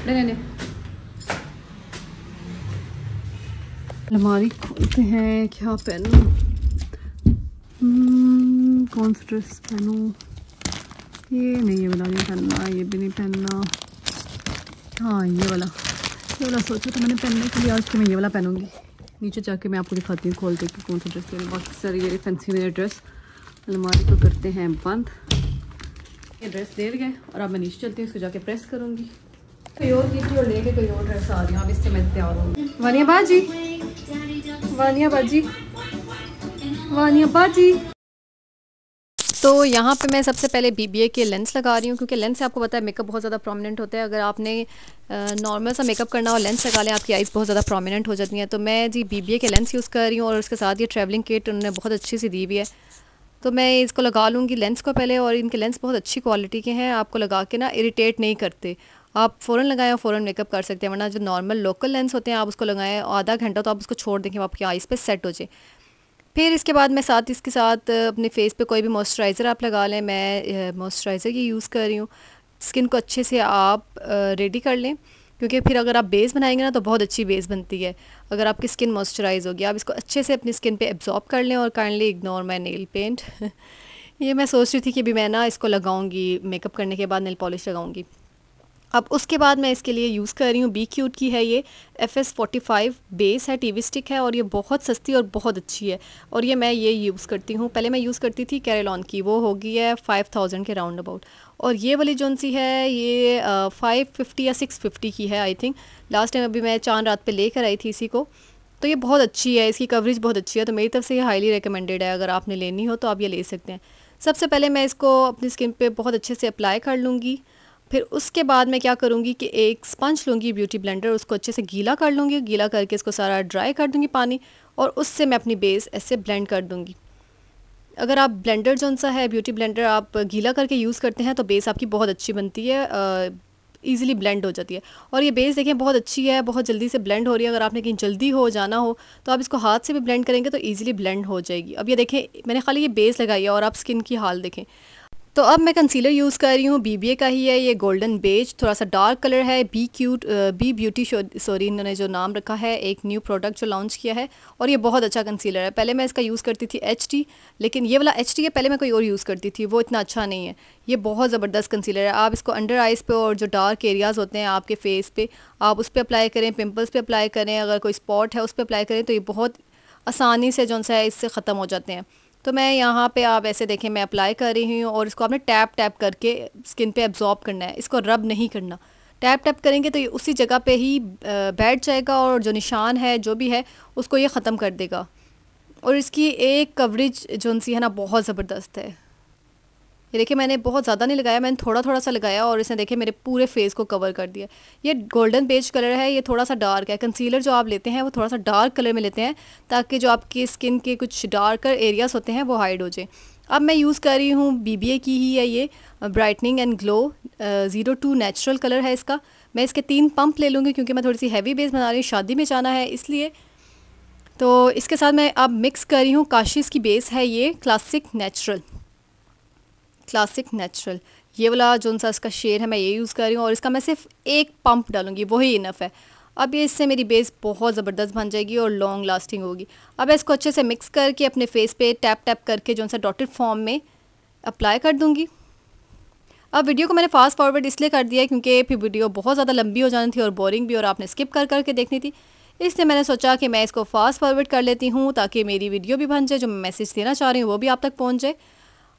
नहीं अलमारी खोलते हैं, क्या पहनूं, कौन सा ड्रेस पहनूं, ये नहीं, ये वाला नहीं पहनना, ये भी नहीं पहनना, हाँ ये वाला सोचा तो मैंने पहनने के लिए आज कि मैं ये वाला पहनूंगी। नीचे जाके मैं आपको दिखाती हूँ खोल के कि कौन सा ड्रेस पहनूं। बाकी सारी ये फैंसी मेरे ड्रेस अलमारी को करते हैं बंद। ये ड्रेस दे गए और अब मैं नीचे चलती हूँ, इसको जाके प्रेस करूँगी। कोई और की और लेके कोई और ड्रेस आ रही हूँ, अब इससे मैं तैयार हूँ। वानिया बाजी, वानिया बाजी, वानिया बाजी। तो यहाँ पे मैं सबसे पहले BBA के लेंस लगा रही हूँ, क्योंकि लेंस से आपको पता है मेकअप बहुत ज़्यादा प्रोमिनेंट होता है। अगर आपने नॉर्मल सा मेकअप करना हो, लेंस लगा लें, आपकी आइज़ बहुत ज़्यादा प्रोमिनेंट हो जाती हैं। तो मैं जी BBA के लेंस यूज़ कर रही हूँ और उसके साथ ये ट्रैवलिंग किट उन्होंने बहुत अच्छी सी दी हुई है। तो मैं इसको लगा लूँगी लेंस को पहले, और इनके लेंस बहुत अच्छी क्वालिटी के हैं, आपको लगा के ना इरिटेट नहीं करते। आप फ़ौरन लगाएं और फ़ौरन मेकअप कर सकते हैं, वरना जो नॉर्मल लोकल लेंस होते हैं आप उसको लगाएं आधा घंटा तो आप उसको छोड़ दें कि आपकी आइज़ पे सेट हो जाए। फिर इसके बाद मैं इसके साथ अपने फेस पे कोई भी मॉइस्चराइज़र आप लगा लें। मैं मॉइस्चराइज़र की यूज़ कर रही हूँ। स्किन को अच्छे से आप रेडी कर लें, क्योंकि फिर अगर आप बेस बनाएंगे ना तो बहुत अच्छी बेस बनती है अगर आपकी स्किन मॉइस्चराइज़ होगी। आप इसको अच्छे से अपनी स्किन पे एब्जॉर्ब कर लें और kindly ignore my nail paint. ये मैं सोच रही थी कि भी मैं ना इसको लगाऊंगी, मेकअप करने के बाद नेल पॉलिश लगाऊंगी। अब उसके बाद मैं इसके लिए यूज़ कर रही हूँ बी क्यूट की है ये FS45 बेस है, TV स्टिक है, और ये बहुत सस्ती और बहुत अच्छी है। और ये मैं ये यूज़ करती हूँ। पहले मैं यूज़ करती थी कैरेलॉन की, वो हो गई है 5000 के राउंड अबाउट। और ये वाली जौन सी है ये 550 या 650 की है आई थिंक। लास्ट टाइम अभी मैं चांद रात पे लेकर आई थी इसी को। तो ये बहुत अच्छी है, इसकी कवरेज बहुत अच्छी है, तो मेरी तरफ से ये हाईली रिकमेंडेड है। अगर आपने लेनी हो तो आप ये ले सकते हैं। सबसे पहले मैं इसको अपनी स्किन पे बहुत अच्छे से अप्लाई कर लूँगी। फिर उसके बाद मैं क्या करूँगी कि एक स्पंज लूँगी ब्यूटी ब्लेंडर, उसको अच्छे से गीला कर लूँगी, गीला करके इसको सारा ड्राई कर दूँगी पानी, और उससे मैं अपनी बेस ऐसे ब्लेंड कर दूँगी। अगर आप ब्लेंडर जौन सा है ब्यूटी ब्लेंडर आप गीला करके यूज़ करते हैं तो बेस आपकी बहुत अच्छी बनती है, ईज़िली ब्लेंड हो जाती है। और ये बेस देखें बहुत अच्छी है, बहुत जल्दी से ब्लेंड हो रही है। अगर आपने कहीं जल्दी हो जाना हो तो आप इसको हाथ से भी ब्लेंड करेंगे तो ईज़िली ब्लेंड हो जाएगी। अब ये देखें मैंने खाली ये बेस लगाई है और आप स्किन की हाल देखें। तो अब मैं कंसीलर यूज़ कर रही हूँ, BBA का ही है, ये गोल्डन बेज, थोड़ा सा डार्क कलर है। बी ब्यूटी सॉरी इन्होंने जो नाम रखा है, एक न्यू प्रोडक्ट जो लॉन्च किया है, और ये बहुत अच्छा कंसीलर है। पहले मैं इसका यूज़ करती थी HT, लेकिन ये वाला HT है, पहले मैं कोई और यूज़ करती थी, वो इतना अच्छा नहीं है। ये बहुत ज़बरदस्त कंसीलर है। आप इसको अंडर आइज़ पे और जो डार्क एरियाज़ होते हैं आपके फेस पे, आप उस पर अप्लाई करें, पिम्पल्स पे अप्लाई करें, अगर कोई स्पॉट है उस पर अप्लाई करें, तो ये बहुत आसानी से जो है इससे ख़त्म हो जाते हैं। तो मैं यहाँ पे आप ऐसे देखें मैं अप्लाई कर रही हूँ, और इसको आपने टैप टैप करके स्किन पे एब्जॉर्ब करना है, इसको रब नहीं करना। टैप टैप करेंगे तो ये उसी जगह पे ही बैठ जाएगा, और जो निशान है जो भी है उसको ये ख़त्म कर देगा। और इसकी एक कवरेज जो सी है ना बहुत ज़बरदस्त है। ये देखिए मैंने बहुत ज़्यादा नहीं लगाया, मैंने थोड़ा थोड़ा सा लगाया, और इसने देखिए मेरे पूरे फेस को कवर कर दिया। ये गोल्डन बेज कलर है, ये थोड़ा सा डार्क है। कंसीलर जो आप लेते हैं वो थोड़ा सा डार्क कलर में लेते हैं, ताकि जो आपकी स्किन के कुछ डार्कर एरियाज़ होते हैं वो हाइड हो जाए। अब मैं यूज़ कर रही हूँ BBA की ही है ये brightening and glow 02 natural colour है इसका। मैं इसके 3 पंप ले लूँगी, क्योंकि मैं थोड़ी सी हैवी बेस बना रही हूँ, शादी में जाना है इसलिए। तो इसके साथ मैं अब मिक्स कर रही हूँ काशिश की बेस है ये क्लासिक नेचुरल, ये वाला जो सा इसका शेड है मैं ये यूज़ कर रही हूँ, और इसका मैं सिर्फ एक पंप डालूँगी, वही इनफ है। अब ये इससे मेरी बेस बहुत ज़बरदस्त बन जाएगी और लॉन्ग लास्टिंग होगी। अब इसको अच्छे से मिक्स करके अपने फेस पे टैप टैप करके जो सा डॉटेड फॉर्म में अप्लाई कर दूँगी। अब वीडियो को मैंने फास्ट फॉरवर्ड इसलिए कर दिया है क्योंकि फिर वीडियो बहुत ज़्यादा लंबी हो जानी थी और बोरिंग भी, और आपने स्किप कर करके देखनी थी। इसलिए मैंने सोचा कि मैं इसको फास्ट फॉरवर्ड कर लेती हूँ, ताकि मेरी वीडियो भी बन जाए, जो मैं मैसेज देना चाह रही हूँ वो भी आप तक पहुँच जाए।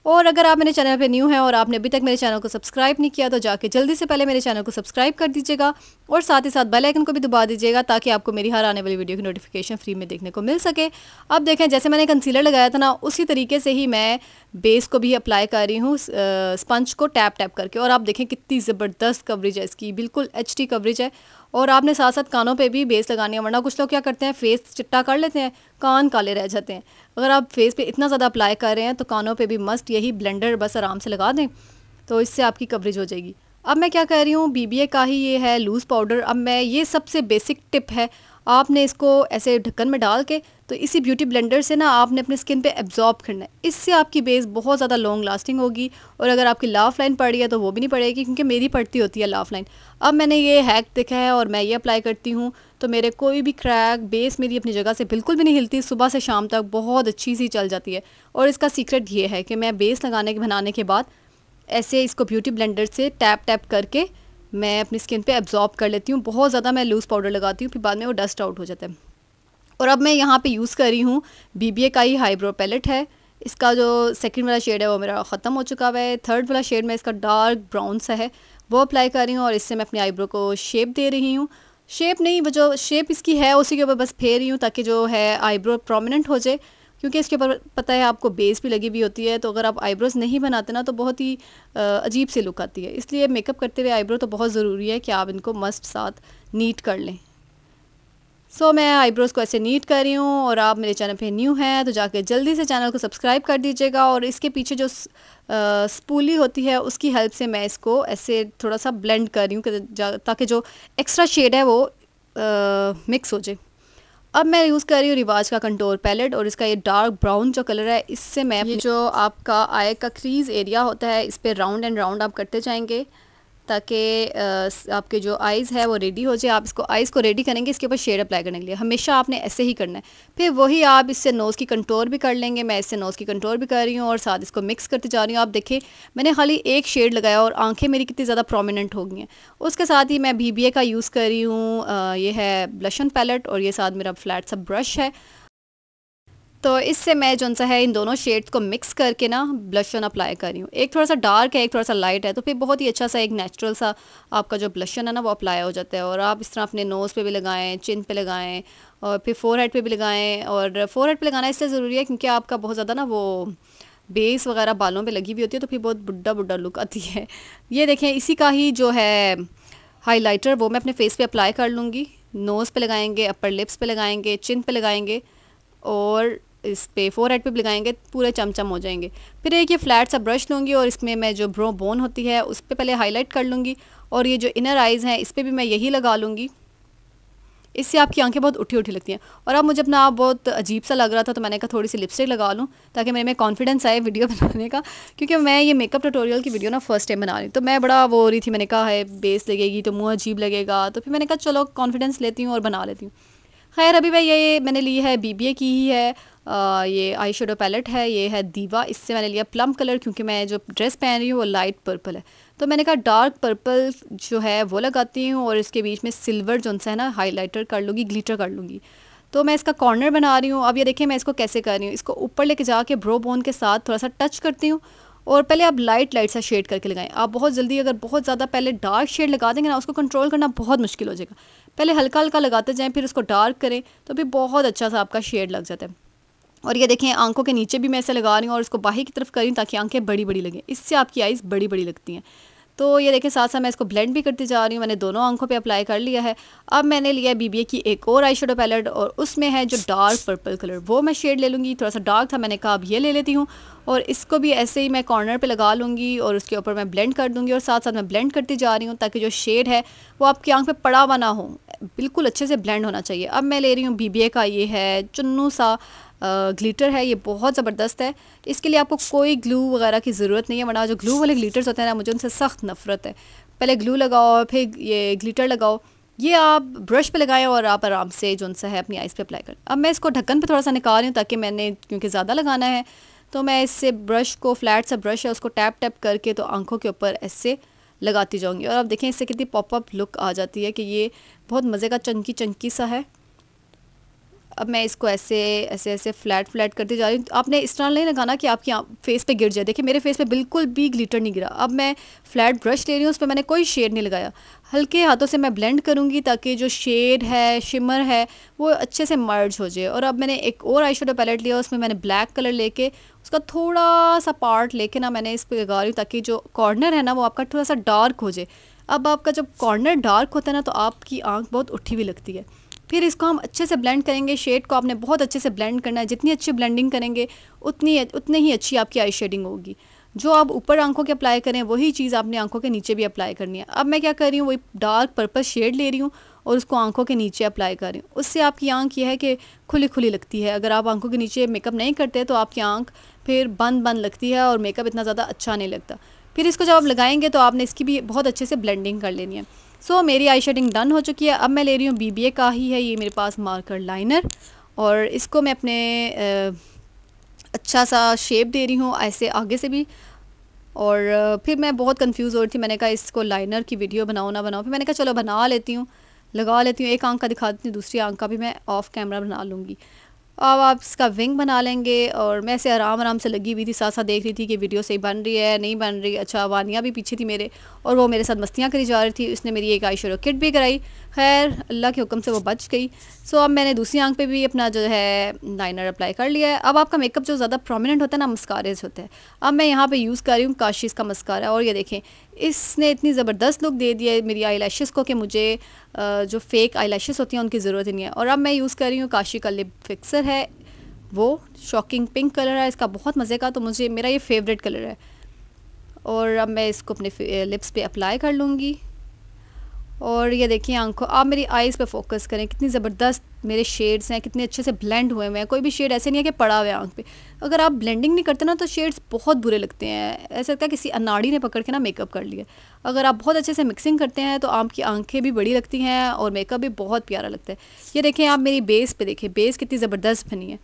और अगर आप मेरे चैनल पे न्यू हैं और आपने अभी तक मेरे चैनल को सब्सक्राइब नहीं किया तो जाके जल्दी से पहले मेरे चैनल को सब्सक्राइब कर दीजिएगा, और साथ ही साथ बेल आइकन को भी दबा दीजिएगा, ताकि आपको मेरी हर आने वाली वीडियो की नोटिफिकेशन फ्री में देखने को मिल सके। अब देखें जैसे मैंने कंसीलर लगाया था ना, उसी तरीके से ही मैं बेस को भी अप्लाई कर रही हूँ स्पंज को टैप टैप करके। और आप देखें कितनी ज़बरदस्त कवरेज है इसकी, बिल्कुल HD कवरेज है। और आपने साथ साथ कानों पे भी बेस लगानी है, वरना कुछ लोग क्या करते हैं फेस चिट्टा कर लेते हैं, कान काले रह जाते हैं। अगर आप फेस पे इतना ज़्यादा अप्लाई कर रहे हैं तो कानों पे भी मस्ट यही ब्लेंडर बस आराम से लगा दें, तो इससे आपकी कवरेज हो जाएगी। अब मैं क्या कह रही हूँ, BBA का ही ये है लूज़ पाउडर। अब मैं ये सबसे बेसिक टिप है, आपने इसको ऐसे ढक्कन में डाल के तो इसी ब्यूटी ब्लेंडर से ना आपने अपने स्किन पे एब्जॉर्ब करना है। इससे आपकी बेस बहुत ज़्यादा लॉन्ग लास्टिंग होगी। और अगर आपकी लाफ लाइन पड़ रही है तो वो भी नहीं पड़ेगी, क्योंकि मेरी पड़ती होती है लाफ लाइन। अब मैंने ये हैक देखा है और मैं ये अप्लाई करती हूँ तो मेरे कोई भी क्रैक, बेस मेरी अपनी जगह से बिल्कुल भी नहीं हिलती, सुबह से शाम तक बहुत अच्छी सी चल जाती है। और इसका सीक्रेट ये है कि मैं बेस बनाने के बाद ऐसे इसको ब्यूटी ब्लेंडर से टैप टैप करके मैं अपनी स्किन पे एब्जॉर्ब कर लेती हूँ। बहुत ज़्यादा मैं लूज़ पाउडर लगाती हूँ, फिर बाद में वो डस्ट आउट हो जाता है। और अब मैं यहाँ पे यूज़ कर रही हूँ BBA का ही हाईब्रो पैलेट है। इसका जो सेकंड वाला शेड है वो मेरा ख़त्म हो चुका हुआ है। थर्ड वाला शेड में इसका डार्क ब्राउन सा है, वो अप्लाई कर रही हूँ और इससे मैं अपनी आईब्रो को शेप दे रही हूँ। शेप नहीं, वो जो शेप इसकी है उसी के ऊपर बस फेर रही हूँ ताकि जो है आईब्रो प्रोमिनेंट हो जाए, क्योंकि इसके ऊपर पता है आपको बेस भी लगी हुई होती है। तो अगर आप आईब्रोज़ नहीं बनाते ना तो बहुत ही अजीब सी लुक आती है। इसलिए मेकअप करते हुए आईब्रो तो बहुत ज़रूरी है कि आप इनको मस्ट साथ नीट कर लें। सो मैं आईब्रोज़ को ऐसे नीट कर रही हूँ। और आप मेरे चैनल पे न्यू हैं तो जाके जल्दी से चैनल को सब्सक्राइब कर दीजिएगा। और इसके पीछे जो स्पूली होती है उसकी हेल्प से मैं इसको ऐसे थोड़ा सा ब्लेंड कर रही हूँ ताकि जो एक्स्ट्रा शेड है वो मिक्स हो जाए। अब मैं यूज़ कर रही हूँ रिवाज का कंटूर पैलेट और इसका ये डार्क ब्राउन जो कलर है, इससे मैं ये जो आपका आई का क्रीज एरिया होता है इस पर राउंड एंड राउंड आप करते जाएंगे ताकि आपके जो आइज़ है वो रेडी हो जाए। आप इसको आइज़ को रेडी करेंगे इसके ऊपर शेड अप्लाई करने के लिए, हमेशा आपने ऐसे ही करना है। फिर वही आप इससे नोज़ की कंटूर भी कर लेंगे। मैं इससे नोज़ की कंटूर भी कर रही हूँ और साथ इसको मिक्स करती जा रही हूँ। आप देखिए मैंने खाली एक शेड लगाया और आंखें मेरी कितनी ज़्यादा प्रोमिनेंट हो गई हैं। उसके साथ ही मैं BBA का यूज़ कर रही हूँ, ये है ब्लशन पैलेट और ये साथ मेरा फ्लैट सा ब्रश है। तो इससे मैं जो सा है इन दोनों शेड्स को मिक्स करके ना ब्लशन अप्लाई कर रही हूँ। एक थोड़ा सा डार्क है, एक थोड़ा सा लाइट है, तो फिर बहुत ही अच्छा सा एक नेचुरल सा आपका जो ब्लशन है ना वो अप्लाई हो जाता है। और आप इस तरह अपने नोज़ पे भी लगाएं, चिन पे लगाएं और फिर फोरहेड पे भी लगाएं। और फोरहेड पे लगाना इसलिए ज़रूरी है क्योंकि आपका बहुत ज़्यादा ना वो बेस वगैरह बालों पर लगी हुई होती है तो फिर बहुत बुढ़ा बुढ़ा लुक आती है। ये देखें इसी का ही जो है हाईलाइटर वो मैं अपने फेस पे अप्लाई कर लूँगी। नोज़ पे लगाएंगे, अपर लिप्स पे लगाएंगे, चिन पे लगाएंगे और इस पे फोरहेड पे भी लगाएंगे, पूरे चमचम हो जाएंगे। फिर एक ये फ्लैट सा ब्रश लूँगी और इसमें मैं जो ब्रो बोन होती है उस पर पहले हाईलाइट कर लूँगी। और ये जो इनर आइज़ हैं इस पर भी मैं यही लगा लूँगी। इससे आपकी आंखें बहुत उठी उठी लगती हैं। और अब मुझे अपना आप बहुत अजीब सा लग रहा था तो मैंने कहा थोड़ी सी लिपस्टिक लगा लूँ ताकि मेरे में कॉन्फिडेंस आए वीडियो बनाने का, क्योंकि मैं ये मेकअप ट्यूटोरियल की वीडियो ना फर्स्ट टाइम बना रही तो मैं बड़ा वो हो रही थी। मैंने कहा है बेस लगेगी तो मुँह अजीब लगेगा, तो फिर मैंने कहा चलो कॉन्फिडेंस लेती हूँ और बना लेती हूँ। खैर अभी मैंने ली है BBA की ही है, ये आई शेडो पैलेट है, ये है दीवा। इससे मैंने लिया प्लम कलर क्योंकि मैं जो ड्रेस पहन रही हूँ वो लाइट पर्पल है, तो मैंने कहा डार्क पर्पल जो है वो लगाती हूँ और इसके बीच में सिल्वर जो सा है ना हाईलाइटर कर लूँगी, ग्लिटर कर लूँगी। तो मैं इसका कॉर्नर बना रही हूँ। अब ये देखिए मैं इसको कैसे कर रही हूँ, इसको ऊपर लेके जाके ब्रो बोन के साथ थोड़ा सा टच करती हूँ और पहले आप लाइट सा शेड करके लगाएं। आप बहुत जल्दी अगर बहुत ज़्यादा पहले डार्क शेड लगा देंगे ना उसको कंट्रोल करना बहुत मुश्किल हो जाएगा। पहले हल्का हल्का लगाते जाएं फिर उसको डार्क करें तो फिर बहुत अच्छा सा आपका शेड लग जाता है। और ये देखें आंखों के नीचे भी मैं ऐसे लगा रही हूँ और इसको बाहर की तरफ कर रही हूँ ताकि आंखें बड़ी बड़ी लगें, इससे आपकी आइज़ बड़ी बड़ी लगती हैं। तो ये देखें साथ साथ मैं इसको ब्लेंड भी करती जा रही हूँ। मैंने दोनों आंखों पे अप्लाई कर लिया है। अब मैंने लिया है BBA की एक और आई शेडो पैलेट और उसमें है जो डार्क पर्पल कलर, वो मैं शेड ले लूँगी। थोड़ा सा डार्क था, मैंने कहा अब ये ले लेती हूँ और इसको भी ऐसे ही मैं कॉर्नर पे लगा लूँगी और उसके ऊपर मैं ब्लेंड कर दूँगी और साथ साथ मैं ब्लेंड करती जा रही हूँ ताकि जो शेड है वो आपकी आंख पे पड़ा हुआ ना हो, बिल्कुल अच्छे से ब्लेंड होना चाहिए। अब मैं ले रही हूँ BBA का ये है चुन्नू सा ग्लिटर है, ये बहुत ज़बरदस्त है। इसके लिए आपको कोई ग्लू वगैरह की ज़रूरत नहीं है, वरना जो ग्लू वाले ग्लिटर्स होते हैं ना मुझे उनसे सख्त नफ़रत है। पहले ग्लू लगाओ फिर ये ग्लिटर लगाओ, ये आप ब्रश पे लगाएं और आप आराम से जो सा है अपनी आइज़ पे अप्लाई करें। अब मैं इसको ढक्कन पे थोड़ा सा निकाल रही हूँ ताकि मैंने क्योंकि ज़्यादा लगाना है तो मैं इससे ब्रश को फ्लैट सा ब्रश है उसको टैप टैप करके तो आंखों के ऊपर ऐसे लगाती जाऊँगी। और अब देखें इससे कितनी पॉपअप लुक आ जाती है कि ये बहुत मज़े का चंकी चंकी सा है। अब मैं इसको ऐसे ऐसे ऐसे फ्लैट फ्लैट करती जा रही हूँ। आपने इस तरह नहीं लगाना कि आपकी फेस पे गिर जाए। देखिए मेरे फेस पे बिल्कुल भी ग्लिटर नहीं गिरा। अब मैं फ्लैट ब्रश ले रही हूँ, उस पर मैंने कोई शेड नहीं लगाया, हल्के हाथों से मैं ब्लेंड करूँगी ताकि जो शेड है शिमर है वो अच्छे से मर्ज हो जाए। और अब मैंने एक और आई शेडो पैलेट लिया, उसमें मैंने ब्लैक कलर लेके उसका थोड़ा सा पार्ट लेके ना मैंने इस पर लगा रही हूँ ताकि जो कॉर्नर है ना वो आपका थोड़ा सा डार्क हो जाए। अब आपका जब कॉर्नर डार्क होता है ना तो आपकी आँख बहुत उठी हुई लगती है। फिर इसको हम अच्छे से ब्लेंड करेंगे। शेड को आपने बहुत अच्छे से ब्लेंड करना है, जितनी अच्छी ब्लेंडिंग करेंगे उतनी ही अच्छी आपकी आई शेडिंग होगी। जो आप ऊपर आंखों के अप्लाई करें वही चीज़ आपने आंखों के नीचे भी अप्लाई करनी है। अब मैं क्या कर रही हूँ, वही डार्क पर्पल शेड ले रही हूँ और उसको आंखों के नीचे अप्लाई कर रही हूँ। उससे आपकी आंख ये है कि खुली खुली लगती है। अगर आप आंखों के नीचे मेकअप नहीं करते तो आपकी आंख फिर बंद बंद लगती है और मेकअप इतना ज़्यादा अच्छा नहीं लगता। फिर इसको जब आप लगाएंगे तो आपने इसकी भी बहुत अच्छे से ब्लेंडिंग कर लेनी है। सो मेरी आई शेडिंग डन हो चुकी है। अब मैं ले रही हूँ BBA का ही है ये मेरे पास मार्कर लाइनर, और इसको मैं अपने अच्छा सा शेप दे रही हूँ ऐसे आगे से भी। और फिर मैं बहुत कंफ्यूज हो रही थी, मैंने कहा इसको लाइनर की वीडियो बनाओ ना बनाओ, फिर मैंने कहा चलो बना लेती हूँ, लगा लेती हूँ। एक आंख का दिखा देती हूँ, दूसरी आंख का भी मैं ऑफ कैमरा बना लूँगी। अब आप इसका विंग बना लेंगे। और मैं ऐसे आराम से लगी हुई थी, साथ साथ देख रही थी कि वीडियो सही बन रही है नहीं बन रही। अच्छा, वानिया भी पीछे थी मेरे, और वो मेरे साथ मस्तियाँ करी जा रही थी। उसने मेरी एक आई शेडो किट भी कराई, खैर अल्लाह के हुक्म से वो बच गई। सो अब मैंने दूसरी आंख पे भी अपना जो है लाइनर अप्लाई कर लिया है। अब आपका मेकअप जो ज़्यादा प्रोमिनेंट होता है ना, मस्कारे से होता है। अब मैं यहाँ पे यूज़ कर रही हूँ काशीज़ का मस्कारा, और ये देखें इसने इतनी ज़बरदस्त लुक दे दिया है मेरी आई लैशेज़ को कि मुझे जो फेक आई लैशेज़ होती हैं उनकी ज़रूरत ही नहीं है। और अब मैं यूज़ कर रही हूँ काशी का लिप फिक्सर है, वो शॉकिंग पिंक कलर है इसका, बहुत मज़े का, तो मुझे मेरा ये फेवरेट कलर है। और अब मैं इसको अपने लिप्स पे अप्लाई कर लूँगी। और ये देखिए आंखों, आप मेरी आईज़ पे फोकस करें, कितनी ज़बरदस्त मेरे शेड्स हैं, कितने अच्छे से ब्लेंड हुए हुए हैं। कोई भी शेड ऐसे नहीं है कि पड़ा हुआ है आंख पे। अगर आप ब्लेंडिंग नहीं करते ना तो शेड्स बहुत बुरे लगते हैं, ऐसा लगता है किसी अनाड़ी ने पकड़ के ना मेकअप कर लिया। अगर आप बहुत अच्छे से मिक्सिंग करते हैं तो आपकी आंखें भी बड़ी लगती हैं और मेकअप भी बहुत प्यारा लगता है। ये देखें आप मेरी बेस पे देखें, बेस कितनी ज़बरदस्त बनी है।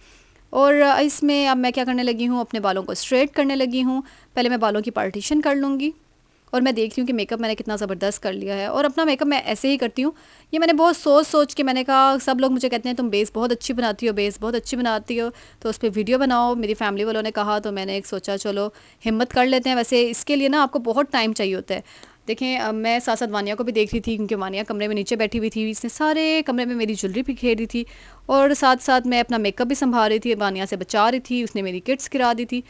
और इसमें अब मैं क्या करने लगी हूँ, अपने बालों को स्ट्रेट करने लगी हूँ। पहले मैं बालों की पार्टीशन कर लूँगी, और मैं देख रही हूँ कि मेकअप मैंने कितना ज़बरदस्त कर लिया है। और अपना मेकअप मैं ऐसे ही करती हूँ। ये मैंने बहुत सोच के मैंने कहा, सब लोग मुझे कहते हैं तुम बेस बहुत अच्छी बनाती हो, बेस बहुत अच्छी बनाती हो, तो उस पर वीडियो बनाओ। मेरी फैमिली वालों ने कहा तो मैंने एक सोचा चलो हिम्मत कर लेते हैं। वैसे इसके लिए ना आपको बहुत टाइम चाहिए होता है। देखें अब मैं साथ साथ वानिया को भी देख रही थी, क्योंकि वानिया कमरे में नीचे बैठी हुई थी, इसने सारे कमरे में मेरी ज्वेलरी भी घेर दी थी, और साथ साथ मैं अपना मेकअप भी संभाल रही थी, वानिया से बचा रही थी, उसने मेरी किट्स गिरा दी थी।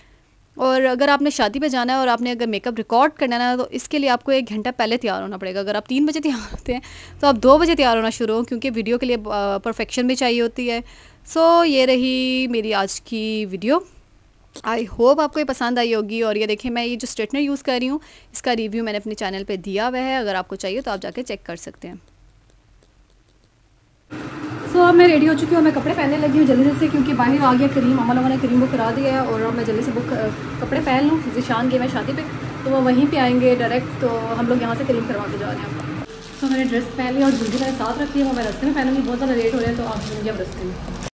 और अगर आपने शादी पे जाना है और आपने अगर मेकअप रिकॉर्ड करना है ना, तो इसके लिए आपको 1 घंटा पहले तैयार होना पड़ेगा। अगर आप 3 बजे तैयार होते हैं तो आप 2 बजे तैयार होना शुरू हो, क्योंकि वीडियो के लिए परफेक्शन भी चाहिए होती है। सो ये रही मेरी आज की वीडियो, आई होप आपको ये पसंद आई होगी। और ये देखें मैं ये जो स्ट्रेटनर यूज़ कर रही हूँ, इसका रिव्यू मैंने अपने चैनल पे दिया हुआ है, अगर आपको चाहिए तो आप जाके चेक कर सकते हैं। सो अब मैं रेडी हो चुकी हूँ, मैं कपड़े पहनने लगी हूँ जल्दी से, क्योंकि बाहर आ गया करीम, मामा लोगों ने करीम बुक करा दिया है। और अब मैं जल्दी से कपड़े पहन लूँ, ज़ीशान गए मैं शादी पे, तो वो वहीं पे आएंगे डायरेक्ट, तो हम लोग यहाँ से करीम करवा के जा रहे हैं। तो मैंने ड्रेस पहन ली और जल्दी मैंने साथ रखी है, वो मैं रास्ते में पहनूंगी, बहुत ज़्यादा लेट हो रहे हैं तो आप मुझे अब रास्ते में